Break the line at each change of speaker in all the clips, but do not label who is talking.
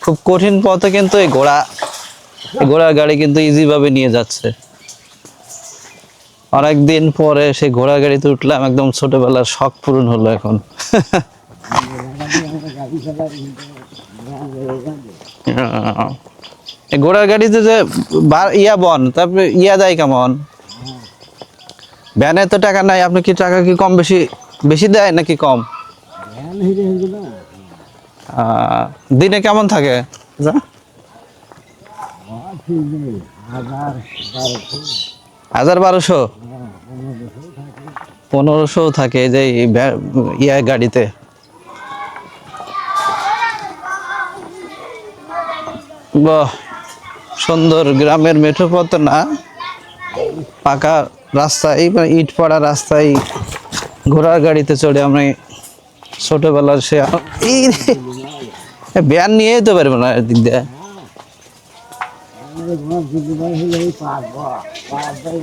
খুব কঠিন পথে কিন্তু এই ঘোড়ার গাড়ি কিন্তু ইজি ভাবে নিয়ে যাচ্ছে। অনেকদিন পরে সেই ঘোড়া গাড়িতে উঠলাম, একদম ছোটবেলার শখ পূরণ হলো এখন। এই ঘোড়ার গাড়িতে যে ইয়া বন, তারপরে ইয়া দেয় কেমন? ভ্যানে তো টাকা নাই, আপনি কি টাকা কি কম বেশি বেশি দেয় নাকি কম? দিনে কেমন থাকে? 1000-1200, 1500 থাকে যে ইয়া গাড়িতে। বাহ, সুন্দর গ্রামের মেঠো পথ না, পাকা রাস্তায়, ইট পড়া রাস্তায় ঘোড়ার গাড়িতে চড়ে আমি ছোটবেলার সে ব্যান নিয়ে যেতে পারবো না এদিক দিয়ে।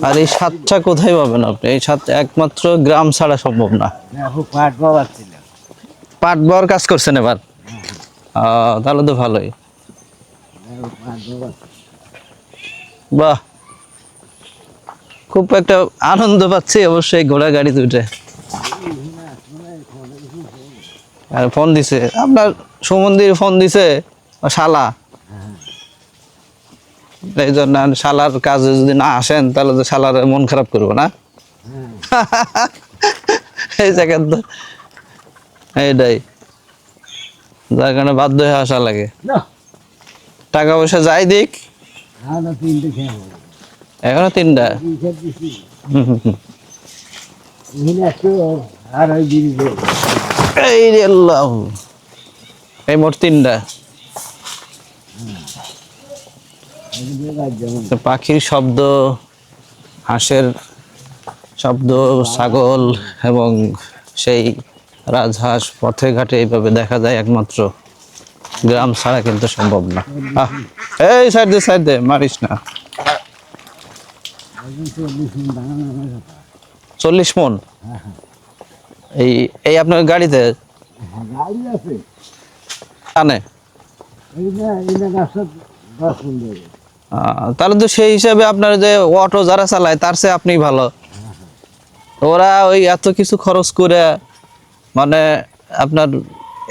আর এই সাতটা কোথায় পাবেন আপনি? এই সাত একমাত্র গ্রাম ছাড়া সম্ভব না। পাট বর কাজ করছেন এবার? তাহলে তো ভালোই। বাহ, খুব একটা আনন্দ পাচ্ছি অবশ্যই ঘোড়া গাড়িতে উঠে। আর ফোন দিছে আপনার সুমন্দির, ফোন দিছে শালা, এই জন্য শালার কাজে যদি না আসেন তাহলে তো শালার মন খারাপ করবো না। এই জায়গায় তো এইটাই, যার কারণে বাধ্য হয়ে আসা লাগে। টাকা পয়সা যাই দিক, এখনো 3টা। এই রে আল্লাহ, এই মোট 3টা। পাখির শব্দ, হাঁসের শব্দ, ছাগল এবং সেই রাজহাঁস পথে ঘাটে এইভাবে দেখা যায় একমাত্র গ্রাম ছাড়া কিন্তু সম্ভব না। এই সাইড দে মারিস না। 40 মন এই এই আপনার গাড়িতে টানে? তাহলে তো সেই হিসাবে আপনার যে অটো যারা চালায় তার চেয়ে আপনি ভালো। ওরা ওই এত কিছু খরচ করে, মানে আপনার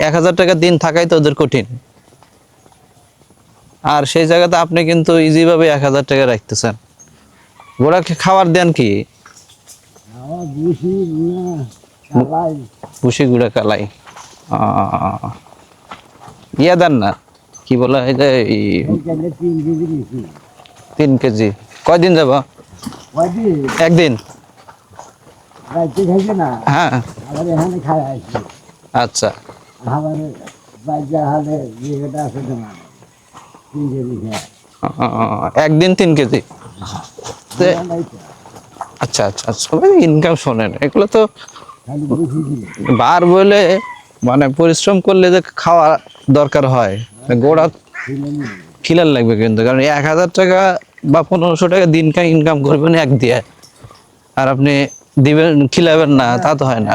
1000 টাকা দিন থাকাই তো ওদের কঠিন, আর সেই জায়গাতে আপনি কিন্তু ইজি ভাবে 1000 টাকা রাখতেছেন। ওরা খাবার দেন কি? ভুসি গুঁড়া কালাই। ইয়া দেন না, কি বলে এই যে 3 কেজি। কয়দিন যাব? একদিন। হ্যাঁ, আচ্ছা। একদিন 3 কেজি। আচ্ছা আচ্ছা, সবাই ইনকাম শোনেন, এগুলো তো বার বলে মানে পরিশ্রম করলে যে খাওয়া দরকার হয়, গোড়া খিলার লাগবে কিন্তু, কারণ 1000 টাকা বা 1500 টাকা দিন ইনকাম করবেন এক দিয়ে, আর আপনি দিবেন খিলাবেন না, তা তো হয় না।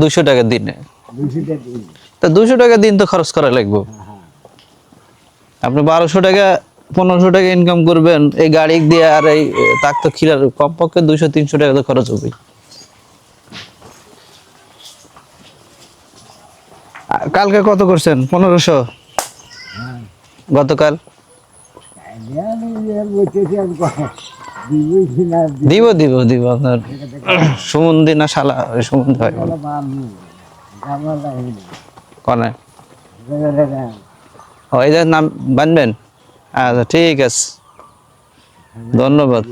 200 টাকা দিনে, তা 200 টাকা দিন তো খরচ করা লাগবে। আপনি 1200 টাকা 1500 টাকা ইনকাম করবেন এই গাড়ি দিয়ে, আর এই তাক তো খিলার কমপক্ষে 200-300 টাকা তো খরচ হবে। কালকে কত করছেন? 1500? গতকাল দিব দিব দিব আপনার সুমন্দি না শালা, ওই সুমন্দি হয় কনে, ওই যে নাম বানবেন। আচ্ছা ঠিক আছে, ধন্যবাদ।